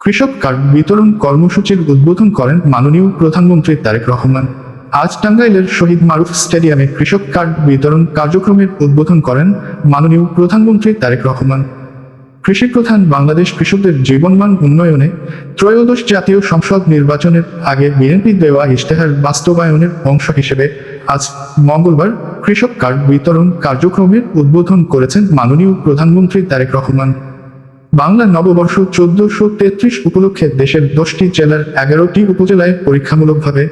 কৃষক কার্ড বিতরণ কর্মসূচির উদ্বোধন করেন মাননীয় প্রধানমন্ত্রী তারেক রহমান। আজ টাঙ্গাইলের শহীদ মারুফ স্টেডিয়ামে কৃষক কার্ড বিতরণ কার্যক্রমের উদ্বোধন করেন মাননীয় প্রধানমন্ত্রী তারেক রহমান। কৃষিপ্রধান বাংলাদেশ কৃষকদের জীবনমান উন্নয়নে ত্রয়োদশ জাতীয় সংসদ নির্বাচনের আগে বিএনপি দেওয়া ইশতেহার বাস্তবায়নের অংশ হিসেবে আজ মঙ্গলবার কৃষক কার্ড বিতরণ কার্যক্রমের উদ্বোধন করেছেন মাননীয় প্রধানমন্ত্রী তারেক রহমান। বাংলা নববর্ষ 1433 উপলক্ষে দেশের 10টি জেলার 11টি উপজেলায় পরীক্ষামূলকভাবে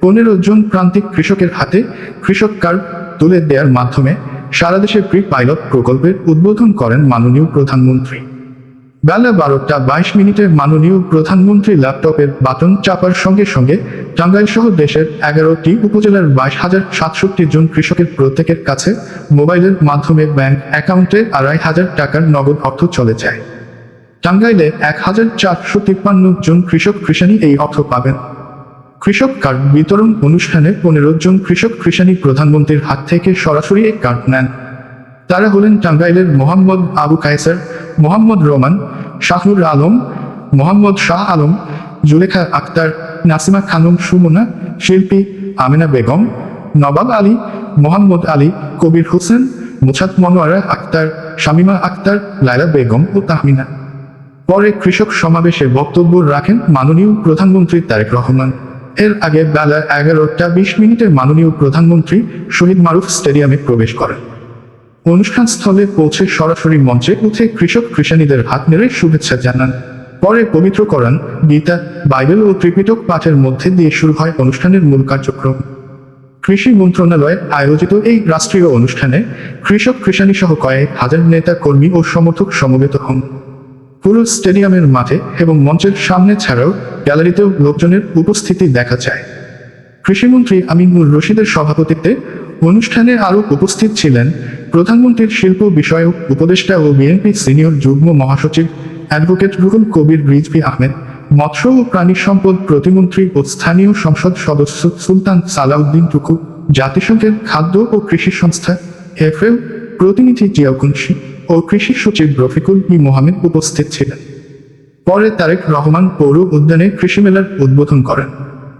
15 জন প্রান্তিক কৃষকের হাতে কৃষক কার্ড তুলে দেওয়ার মাধ্যমে সারা দেশে প্রি পাইলট প্রকল্পের উদ্বোধন করেন মাননীয় প্রধানমন্ত্রী। বেলা 12:22 মাননীয় প্রধানমন্ত্রী ল্যাপটপের বাটন চাপার সঙ্গে সঙ্গে টাঙ্গাইল সহ দেশের 11টি উপজেলার 22,067 জন কৃষকের প্রত্যেকের কাছে মোবাইলের মাধ্যমে ব্যাংক অ্যাকাউন্টে 2,500 টাকার নগদ অর্থ চলে যায়। টাঙ্গাইলে 1,453 জন কৃষক কৃষানি এই অর্থ পাবেন। কৃষক কার্ড বিতরণ অনুষ্ঠানে 15 জন কৃষক কৃষানি প্রধানমন্ত্রীর হাত থেকে সরাসরি এই কার্ড নেন। তারা হলেন টাঙ্গাইলের মোহাম্মদ আবু কায়সার, মোহাম্মদ রোমান, শাহনুর আলম, মোহাম্মদ শাহ আলম, জুলেখা আক্তার, নাসিমা খানম সুমনা, শিল্পী আমিনা বেগম, নবাব আলী, মোহাম্মদ আলী, কবির হোসেন, মুছাদ মনোয়ারা আক্তার, শামিমা আক্তার, লায়লা বেগম ও তাহমিনা। পরে কৃষক সমাবেশে বক্তব্য রাখেন মাননীয় প্রধানমন্ত্রী তারেক রহমান। এর আগে বেলা 11:20 মাননীয় প্রধানমন্ত্রী শহীদ মারুফ স্টেডিয়ামে প্রবেশ করেন। অনুষ্ঠানস্থলে পৌঁছে সরাসরি মঞ্চে উঠে কৃষক কৃষানীদের হাত নেড়ে শুভেচ্ছা জানান। পরে পবিত্র কোরআন, গীতা, বাইবেল ও ত্রিপিটক পাঠের মধ্যে দিয়ে শুরু হয় অনুষ্ঠানের মূল কার্যক্রম। কৃষি মন্ত্রণালয়ে আয়োজিত এই রাষ্ট্রীয় অনুষ্ঠানে কৃষক কৃষানী সহ কয়েক হাজার নেতা কর্মী ও সমর্থক সমবেত হন। পুরো স্টেডিয়ামের মাঠে এবং মঞ্চের সামনে ছাড়াও গ্যালারিতেও লোকজনের উপস্থিতি দেখা যায়। কৃষিমন্ত্রী আমিনুর রশিদের সভাপতিত্বে অনুষ্ঠানে আরও উপস্থিত ছিলেন প্রধানমন্ত্রীর শিল্প বিষয়ক উপদেষ্টা ও বিএনপি সিনিয়র যুগ্ম মহাসচিব অ্যাডভোকেট রুহুল কবির রিজভী আহমেদ, মৎস্য ও প্রাণী সম্পদ প্রতিমন্ত্রী ও স্থানীয় সংসদ সদস্য সুলতান সালাউদ্দিন টুকু, জাতিসংঘের খাদ্য ও কৃষি সংস্থা FAO প্রতিনিধি জিয়াউকুনশি ও কৃষি সচিব রফিকুল মোহাম্মদ উপস্থিত ছিলেন। পরে তারেক রহমান পৌর উদ্যানে কৃষি মেলার উদ্বোধন করেন।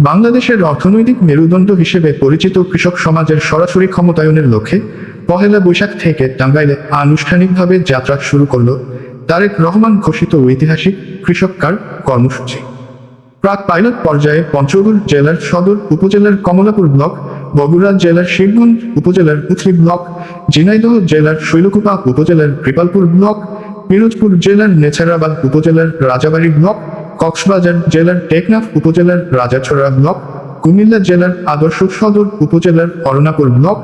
বাংলাদেশের অর্থনৈতিক মেরুদণ্ড হিসেবে পরিচিত কৃষক সমাজের সরাসরি ক্ষমতায়নের লক্ষ্যে পহেলা বৈশাখ থেকে টাঙ্গাইলে আনুষ্ঠানিকভাবে যাত্রা শুরু করল তারেক রহমান ঘোষিত ঐতিহাসিক কৃষক কার্ড কর্মসূচি। প্রাক পাইলট পর্যায়ে পঞ্চগড় জেলার সদর উপজেলার কমলাপুর ব্লক, বগুড়া জেলার শিবগঞ্জ উপজেলার উথলি ব্লক, ঝিনাইদহ জেলার শৈলকুপা উপজেলার কৃপালপুর ব্লক, পিরোজপুর জেলার নেছারাবাদ উপজেলার রাজাবাড়ী ব্লক, কক্সবাজার জেলার টেকনাফ উপজেলার রাজাছড়া ব্লক, কুমিল্লা জেলার আদর্শ সদর উপজেলার অরুণাপুর ব্লক,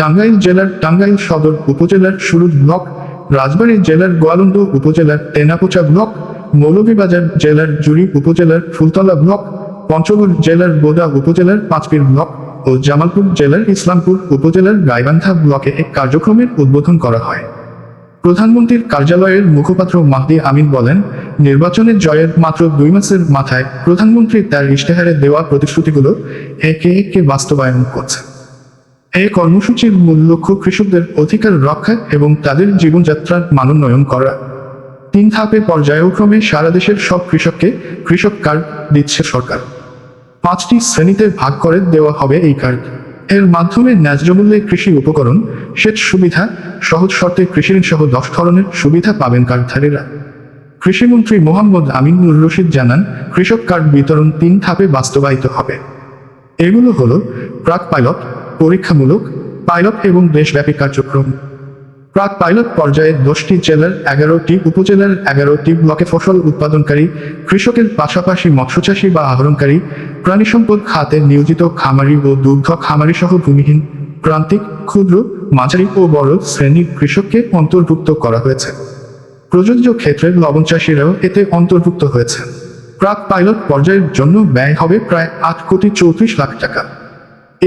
টাঙ্গাইল জেলার টাঙ্গাইল সদর উপজেলার সুরুজ ব্লক, রাজবাড়ী জেলার গোয়ালন্দ উপজেলার তেনাপোচা ব্লক, মৌলভীবাজার জেলার জুড়ি উপজেলার ফুলতলা ব্লক, পঞ্চগড় জেলার বোদা উপজেলার পাঁচপীর ব্লক ও জামালপুর জেলার ইসলামপুর উপজেলার গাইবান্ধা ব্লকে এক কার্যক্রমের উদ্বোধন করা হয়। প্রধানমন্ত্রীর কার্যালয়ের মুখপাত্র মাহদি আমিন বলেন, নির্বাচনের জয়ের মাত্র 2 মাসের মাথায় প্রধানমন্ত্রী তার ইশতেহারে দেওয়া প্রতিশ্রুতিগুলো একে একে বাস্তবায়ন করছে। এই কর্মসূচির মূল লক্ষ্য কৃষকদের অধিকার রক্ষা এবং তাদের জীবনযাত্রার মানোন্নয়ন করা। 3 ধাপে পর্যায়ক্রমে সারা দেশের সব কৃষককে কৃষক কার্ড দিচ্ছে সরকার। 5টি শ্রেণীতে ভাগ করে দেওয়া হবে এই কার্ড। এর মাধ্যমে ন্যায্যমূল্যে কৃষি উপকরণ, সেচ সুবিধা, সহজ শর্তে কৃষিঋণ সহ 10 ধরনের সুবিধা পাবেন কার্ডধারীরা। কৃষিমন্ত্রী মোহাম্মদ আমিনুর রশিদ জানান, কৃষক কার্ড বিতরণ 3 ধাপে বাস্তবায়িত হবে। এগুলো হলো প্রাক পাইলট, পরীক্ষামূলক, পাইলট এবং দেশব্যাপী কার্যক্রম। প্রাক পাইলট পর্যায়ে 10টি জেলার 11টি উপজেলার 11টি ব্লকে ফসল উৎপাদনকারী কৃষকের পাশাপাশি মৎস্যচাষী বা আহরণকারী, প্রাণীসম্পদ খাতে নিয়োজিত খামারি ও দুগ্ধ খামারি সহ ভূমিহীন, প্রান্তিক, ক্ষুদ্র, মাঝারি ও বড় শ্রেণীর কৃষককে অন্তর্ভুক্ত করা হয়েছে। প্রযোজ্য ক্ষেত্রের লবণ চাষিরাও এতে অন্তর্ভুক্ত হয়েছে। প্রাক পাইলট পর্যায়ের জন্য ব্যয় হবে প্রায় 8,34,00,000 টাকা।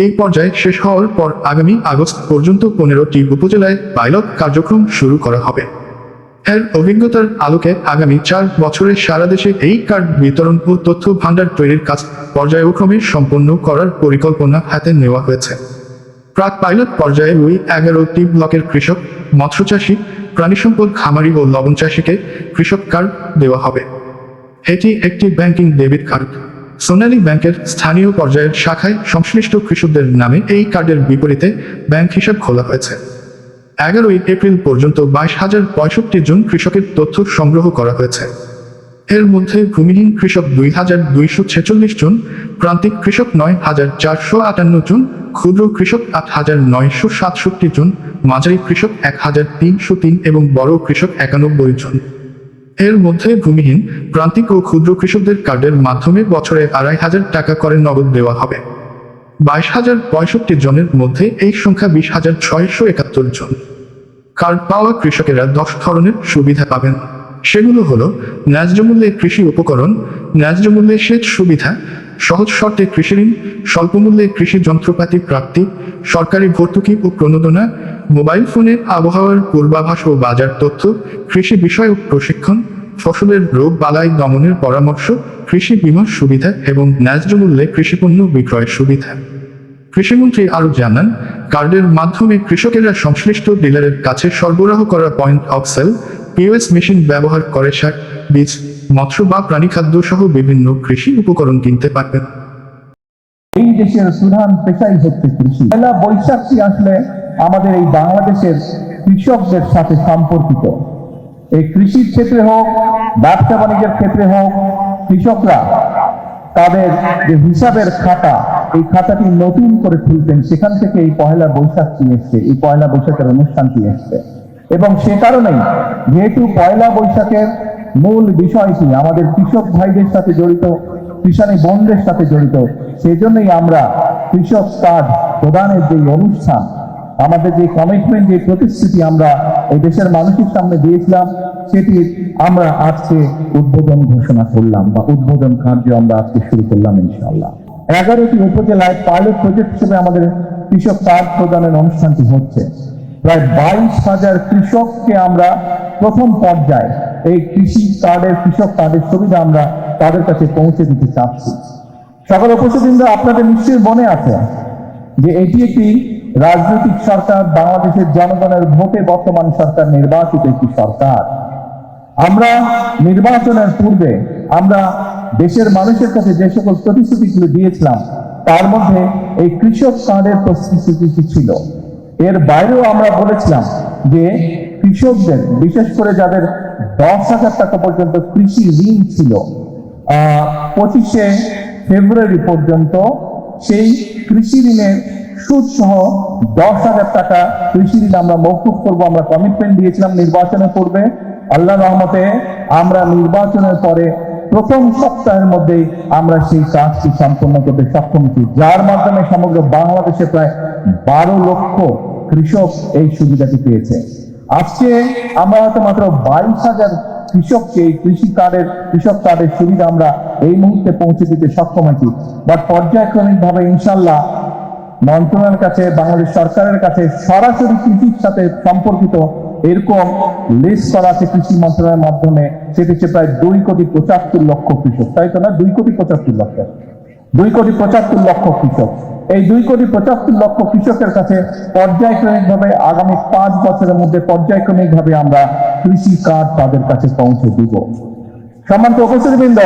এই পর্যায়ে শেষ হওয়ার পর আগামী আগস্ট পর্যন্ত 15টি উপজেলায় পাইলট কার্যক্রম শুরু করা হবে। এর অভিজ্ঞতার আলোকে আগামী 4 বছরে সারা দেশে এই কার্ড বিতরণ ও তথ্য ভাণ্ডার তৈরির কাজ পর্যায়ক্রমে সম্পন্ন করার পরিকল্পনা হাতে নেওয়া হয়েছে। প্রাক পাইলট পর্যায়ে ওই 11টি ব্লকের কৃষক, মৎস্যচাষী, প্রাণীসম্পদ খামারি ও লবণ চাষীকে কৃষক কার্ড দেওয়া হবে। এটি একটি ব্যাংকিং ডেবিট কার্ড। সোনালী ব্যাংকের স্থানীয় পর্যায়ের শাখায় সংশ্লিষ্ট কৃষকদের নামে এই কার্ডের বিপরীতে ব্যাংক হিসাব খোলা হয়েছে। 11 এপ্রিল পর্যন্ত 22,065 জন কৃষকের তথ্য সংগ্রহ করা হয়েছে। এর মধ্যে ভূমিহীন কৃষক 2,246 জন, প্রান্তিক কৃষক 9,458 জন, ক্ষুদ্র কৃষক 8,967 জন, মাঝারি কৃষক 1,303 এবং বড় কৃষক 91 জন। এর মধ্যে ভূমিহীন, প্রান্তিক ও ক্ষুদ্র কৃষকদের কার্ডের মাধ্যমে বছরে 2,500 টাকা করে নগদ দেওয়া হবে। 22,065 জনের মধ্যে এই সংখ্যা 20,671 জন। কার্ড পাওয়া কৃষকেরা 10 ধরনের সুবিধা পাবেন। সেগুলো হলো ন্যায্য মূল্যে কৃষি উপকরণ, ন্যায্য মূল্যে সেচ সুবিধা, সহজ শর্তে কৃষিঋণ, স্বল্পমূল্যে কৃষি যন্ত্রপাতি প্রাপ্তি, সরকারি ভর্তুকি ও প্রণোদনা, মোবাইল ফোনে আবহাওয়ার পূর্বাভাস ও বাজার তথ্য, কৃষি বিষয়ক প্রশিক্ষণ, ফসলের রোগ বালাই দমনের পরামর্শ, কৃষি বীমা সুবিধা এবং ন্যায্য মূল্যে কৃষিপণ্য বিক্রয়ের সুবিধা। কৃষিমন্ত্রী আরও জানান, কার্ডের মাধ্যমে কৃষকেরা সংশ্লিষ্ট ডিলারের কাছে সরবরাহ করা point of sale POS machine ব্যবহার করে সার, বীজ, মৎস্য বা প্রাণীখাদ্য সহ বিভিন্ন কৃষি উপকরণ কিনতে পারবেন। এই দেশের প্রধান পেশাই হচ্ছে কৃষি। পয়লা বৈশাখী আসলে আমাদের এই বাংলাদেশের কৃষকদের সাথে সম্পর্কিত। এই কৃষির ক্ষেত্রে হোক, ব্যবসা বাণিজ্যের ক্ষেত্রে হোক, কৃষকরা তাদের যে হিসাবের খাতা, এই খাতাটি নতুন করে খুলতেন, সেখান থেকে এই পয়লা বৈশাখী এসছে, এই পয়লা বৈশাখের অনুষ্ঠানটি এসছে। এবং সে কারণেই যেহেতু পয়লা বৈশাখের মূল বিষয়টি আমাদের কৃষক ভাইদের সাথে জড়িত, কৃষানী বোনদের সাথে জড়িত, সেই জন্যই আমরা কৃষক কার্ড প্রদানের যে অনুষ্ঠান, আমাদের যে কমিটমেন্ট, যে প্রতিশ্রুতি আমরা এই দেশের মানুষের সামনে দিয়েছিলাম, সেটির আমরা আজকে উদ্বোধন ঘোষণা করলাম বা উদ্বোধন কার্য আমরা আজকে শুরু করলাম ইনশাআল্লাহ। 11টি উপজেলায় পাইলট প্রজেক্ট হিসেবে আমাদের কৃষক কার্ড প্রদানের অনুষ্ঠানটি হচ্ছে। প্রায় 22,000 কৃষককে আমরা প্রথম পর্যায়ে এই কৃষক কার্ডের সুবিধা আমরা তাদের কাছে পৌঁছে দিতে চাচ্ছি। সকল উপস্থিতবৃন্দ, আপনাদের নিশ্চয়ই মনে আছে যে এটি একটি রাজনৈতিক সরকার, বাংলাদেশের জনগণের ভোটে বর্তমান সরকার নির্বাচিত একটি সরকার। আমরা নির্বাচনের পূর্বে আমরা দেশের মানুষের কাছে যে সকল প্রতিশ্রুতিগুলো দিয়েছিলাম, তার মধ্যে এই কৃষক কার্ডের প্রতিশ্রুতি ছিল। এর বাইরেও আমরা বলেছিলাম যে কৃষকদের, বিশেষ করে যাদের 10,000 টাকা পর্যন্ত কৃষি ঋণ ছিল, 25শে ফেব্রুয়ারি পর্যন্ত সেই কৃষি ঋণের সুদ সহ 10,000 টাকা কৃষি ঋণ আমরা মওকুফ করবো। আমরা কমিটমেন্ট দিয়েছিলাম নির্বাচনের পূর্বে। আল্লাহর রহমতে আমরা নির্বাচনের পরে প্রথম সপ্তাহের মধ্যেই আমরা সেই কাজটি সম্পন্ন করতে সক্ষম হয়েছি, যার মাধ্যমে সমগ্র বাংলাদেশে প্রায় 12 লক্ষ কৃষক এই সুবিধাটি পেয়েছে। আজকে আমরা হয়তো মাত্র 22,000 কৃষককে এই কৃষক কার্ডের সুবিধা আমরা এই মুহূর্তে পৌঁছে দিতে সক্ষম হয়েছি। বাট পর্যায়ক্রমিকভাবে ইনশাল্লাহ মন্ত্রণালয়ের কাছে, বাংলাদেশ সরকারের কাছে সরাসরি কৃষির সাথে সম্পর্কিত এরকম লিস্ট করা আছে কৃষি মন্ত্রণালয়ের মাধ্যমে। সেটি হচ্ছে প্রায় 2,75,00,000 কৃষক, তাই তো না? 2,75,00,000 কৃষক। এই 2,75,00,000 কৃষকের কাছে পর্যায়ক্রমিকভাবে আগামী 5 বছরের মধ্যে পর্যায়ক্রমিকভাবে আমরা কৃষি কার্ড তাদের কাছে পৌঁছে দিব। সম্মানিত উপস্থিতবৃন্দ,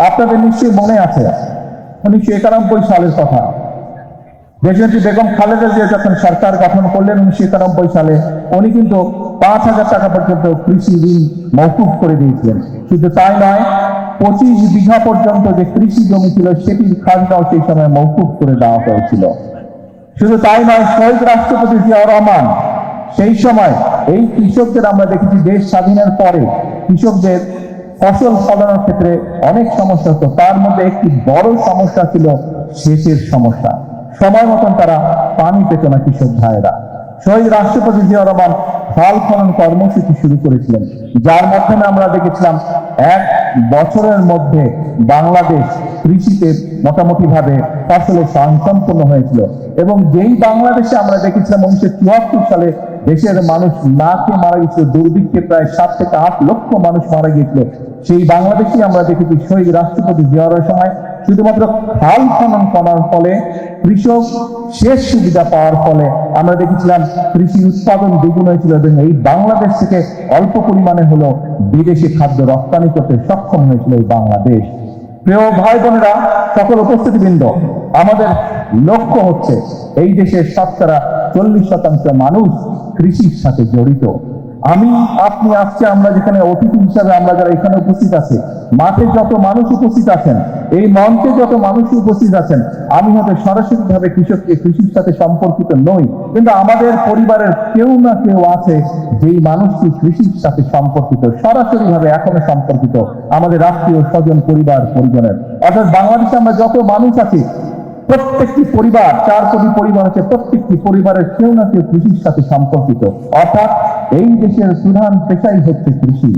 আপনাদের নিশ্চয়ই মনে আছে 1991 সালের কথা। দেশনেত্রী বেগম খালেদা জিয়া যখন সরকার গঠন করলেন 1991 সালে, উনি কিন্তু 5,000 টাকা পর্যন্ত কৃষি ঋণ মওকুফ করে দিয়েছিলেন। শুধু তাই নয়, 25 বিঘা পর্যন্ত যে কৃষি জমি ছিল সেটির খাজনাও সেই সময় মওকুফ করে দেওয়া হয়েছিল। শুধু তাই নয়, শহীদ রাষ্ট্রপতি জিয়াউর রহমান সেই সময় এই কৃষকদের, আমরা দেখেছি দেশ স্বাধীনের পরে কৃষকদের ফসল ফলানোর ক্ষেত্রে অনেক সমস্যা হতো, তার মধ্যে একটি বড় সমস্যা ছিল সেচের সমস্যা। সময় মতন তারা পানি পেত না কৃষক ভাইয়েরা। শহীদ রাষ্ট্রপতি জিয়াউর রহমান ফল ফলন কর্মসূচি শুরু করেছিলেন, যার মাধ্যমে আমরা দেখেছিলাম 1 বছরের মধ্যে বাংলাদেশ কৃষিতে মোটামুটি ভাবে ফসলের স্বয়ংসম্পূর্ণ হয়েছিল। এবং যেই বাংলাদেশে আমরা দেখেছিলাম 1974 সালে দেশের মানুষ না খেয়ে মারা গেছিল, দুর্ভিক্ষে প্রায় 7 থেকে 8 লক্ষ মানুষ মারা গিয়েছিল, সেই বাংলাদেশে আমরা দেখেছি শহীদ রাষ্ট্রপতি জিয়াউর সময় শুধুমাত্র খাল খনন করার ফলে কৃষক সেচ সুবিধা পাওয়ার ফলে আমরা দেখেছিলাম কৃষি উৎপাদন দ্বিগুণ হয়েছিল এবং এই বাংলাদেশ থেকে অল্প পরিমাণে হলো বিদেশি খাদ্য রপ্তানি করতে সক্ষম হয়েছিল এই বাংলাদেশ। প্রিয় ভাই বোনেরা, সকল উপস্থিতিবৃন্দ, আমাদের লক্ষ্য হচ্ছে এই দেশের 40% মানুষ কৃষির সাথে জড়িত। আমি আপনি আজকে আমরা যেখানে অতিথি হিসাবে আমরা যারা এখানে উপস্থিত আছি, মাঠে যত মানুষ উপস্থিত আছেন, এই মঞ্চে যত মানুষ উপস্থিত আছেন, আমি হয়তো সরাসরি ভাবে কৃষির সাথে সম্পর্কিত নই, কিন্তু আমাদের পরিবারের কেউ না কেউ আছে যেই মানুষটি কৃষির সাথে সম্পর্কিত, সরাসরি ভাবে এখনো সম্পর্কিত আমাদের রাষ্ট্রীয় স্বজন পরিবার পরিজনের। অর্থাৎ বাংলাদেশে আমরা যত মানুষ আছি, প্রত্যেকটি পরিবার, 4 কোটি পরিবার আছে, প্রত্যেকটি পরিবারের কেউ না কেউ কৃষির সাথে সম্পর্কিত। অর্থাৎ এই দেশের প্রধান পেশাই হচ্ছে কৃষি।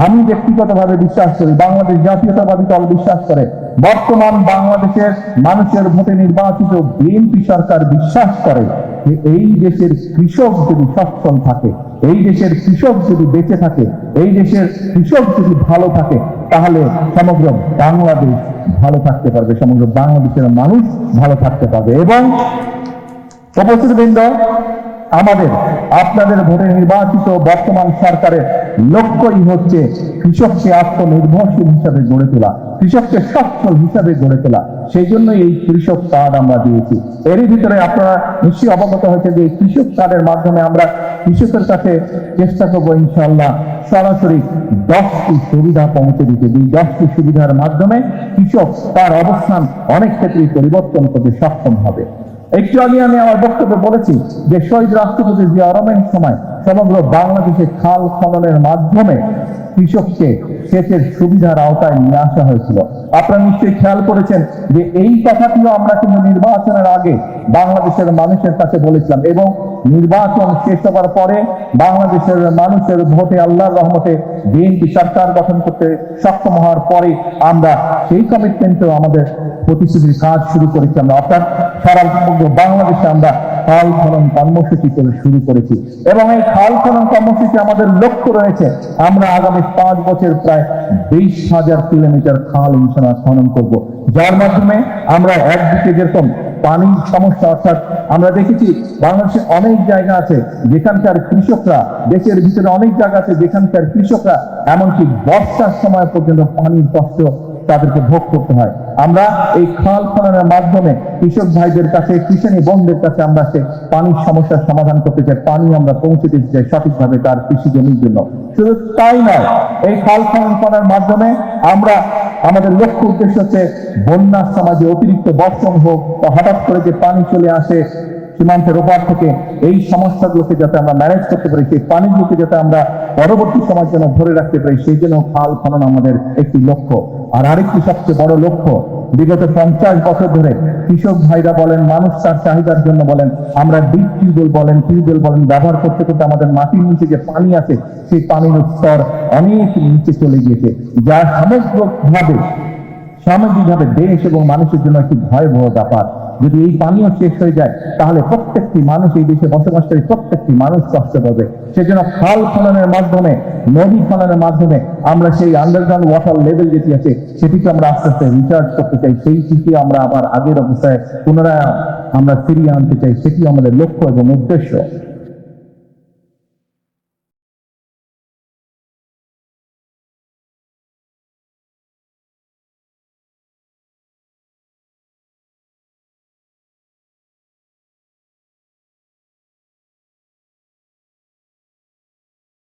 আমি ব্যক্তিগতভাবে বিশ্বাস করি, বাংলাদেশ জাতীয়তাবাদী দল বিশ্বাস করে, বর্তমান বাংলাদেশের মানুষের ভোটে নির্বাচিত বিএনপি সরকার বিশ্বাস করে যে এই দেশের কৃষক যদি সচ্ছল থাকে, এই দেশের কৃষক যদি বেঁচে থাকে, এই দেশের কৃষক যদি ভালো থাকে, তাহলে সমগ্র বাংলাদেশ ভালো থাকতে পারবে, সমগ্র বাংলাদেশের মানুষ ভালো থাকতে পারবে। এবং উপস্থিতবৃন্দ, আমাদের আপনাদের ভোটে নির্বাচিত বর্তমান সরকারের লক্ষ্যই হচ্ছে কৃষককে আত্মনির্ভরশীল হিসাবে গড়ে তোলা, কৃষককে সচ্ছল হিসাবে গড়ে তোলা। সেই জন্য এই কৃষক কার্ড আমরা দিয়েছি। এরই ভিতরে আপনারা নিশ্চয়ই অবগত হয়েছে যে এই কৃষক কার্ডের মাধ্যমে আমরা কৃষকের কাছে চেষ্টা করবো ইনশাআল্লাহ সরাসরি 10টি সুবিধা পৌঁছে দিতে। এই 10টি সুবিধার মাধ্যমে কৃষক তার অবস্থান অনেক ক্ষেত্রেই পরিবর্তন করতে সক্ষম হবে। একটু আগে আমি আমার বক্তব্যে বলেছি যে শহীদ রাষ্ট্রপতি জিয়া রহমানের সময় সমগ্র বাংলাদেশে খাল খননের মাধ্যমে কৃষককে সেচের সুবিধার আওতায় নিয়ে আসা হয়েছিল। আপনারা নিশ্চয়ই খেয়াল করেছেন যে এই কথাটিও আমরা কিন্তু নির্বাচনের আগে বাংলাদেশের মানুষের কাছে বলেছিলাম, এবং নির্বাচন শেষ হবার পরে বাংলাদেশের মানুষের ভোটে আল্লাহর রহমতে বিএনপি সরকার গঠন করতে সক্ষম হওয়ার পরে আমরা সেই কমিটমেন্টও আমাদের প্রতিশ্রুতির কাজ শুরু করেছি। আমরা অর্থাৎ সারা বাংলাদেশে আমরা খাল খনন কর্মসূচি শুরু করেছি, এবং এই খাল খনন কর্মসূচি আমাদের লক্ষ্য রয়েছে আমরা আগামী 5 বছর প্রায় 20,000 কিলোমিটার খাল ইনশাআল্লাহ খনন করব, যার মাধ্যমে আমরা একদিকে যেরকম পানির সমস্যা, অর্থাৎ আমরা দেখেছি বাংলাদেশে অনেক জায়গা আছে যেখানকার কৃষকরা, দেশের ভিতরে অনেক জায়গা আছে যেখানকার কৃষকরা এমনকি বর্ষার সময় পর্যন্ত পানির কষ্ট তাদেরকে ভোগ করতে হয়। আমরা এই খাল খননের মাধ্যমে কৃষক ভাইদের কাছে, কৃষানী বোনদের কাছে আমরা সে পানির সমস্যার সমাধান করতে চাই, পানি আমরা পৌঁছে দিতে চাই সঠিকভাবে তার কৃষি জমির জন্য। শুধু তাই নয়, এই খাল খনন করার মাধ্যমে আমরা আমাদের লক্ষ্য উদ্দেশ্য হচ্ছে বন্যার সময় যে অতিরিক্ত বর্ষণ হোক বা হঠাৎ করে যে পানি চলে আসে সীমান্তের ওপার থেকে, এই সমস্যাগুলোকে যাতে আমরা ম্যানেজ করতে পারি, সেই পানিগুলোকে যাতে আমরা পরবর্তী সময়ের জন্য ধরে রাখতে পারি, সেই জন্য খাল খনন আমাদের একটি লক্ষ্য। আর আরেকটি সবচেয়ে বড় লক্ষ্য, বিগত 50 বছর ধরে কৃষক ভাইরা বলেন, মানুষ তার চাহিদার জন্য বলেন, আমরা ডিপ টিউবওয়েল বলেন ব্যবহার করতে করতে আমাদের মাটির নিচে যে পানি আছে সেই পানির স্তর অনেক নিচে চলে গিয়েছে, যা সামগ্রিকভাবে দেশ এবং মানুষের জন্য একটি ভয়াবহ ব্যাপার। যদি এই পানীয় শেষ হয়ে যায় তাহলে প্রত্যেকটি মানুষ, এই দেশে বসবাসকারী প্রত্যেকটি মানুষ কষ্ট পাবে। সেজন্য খাল খননের মাধ্যমে, নদী খননের মাধ্যমে আমরা সেই আন্ডারগ্রাউন্ড ওয়াটার লেভেল যেটি আছে সেটিকে আমরা আস্তে আস্তে রিচার্জ করতে চাই, সেইটিকে আমরা আবার আগের অবস্থায় পুনরায় আমরা ফিরিয়ে আনতে চাই, সেটি আমাদের লক্ষ্য এবং উদ্দেশ্য।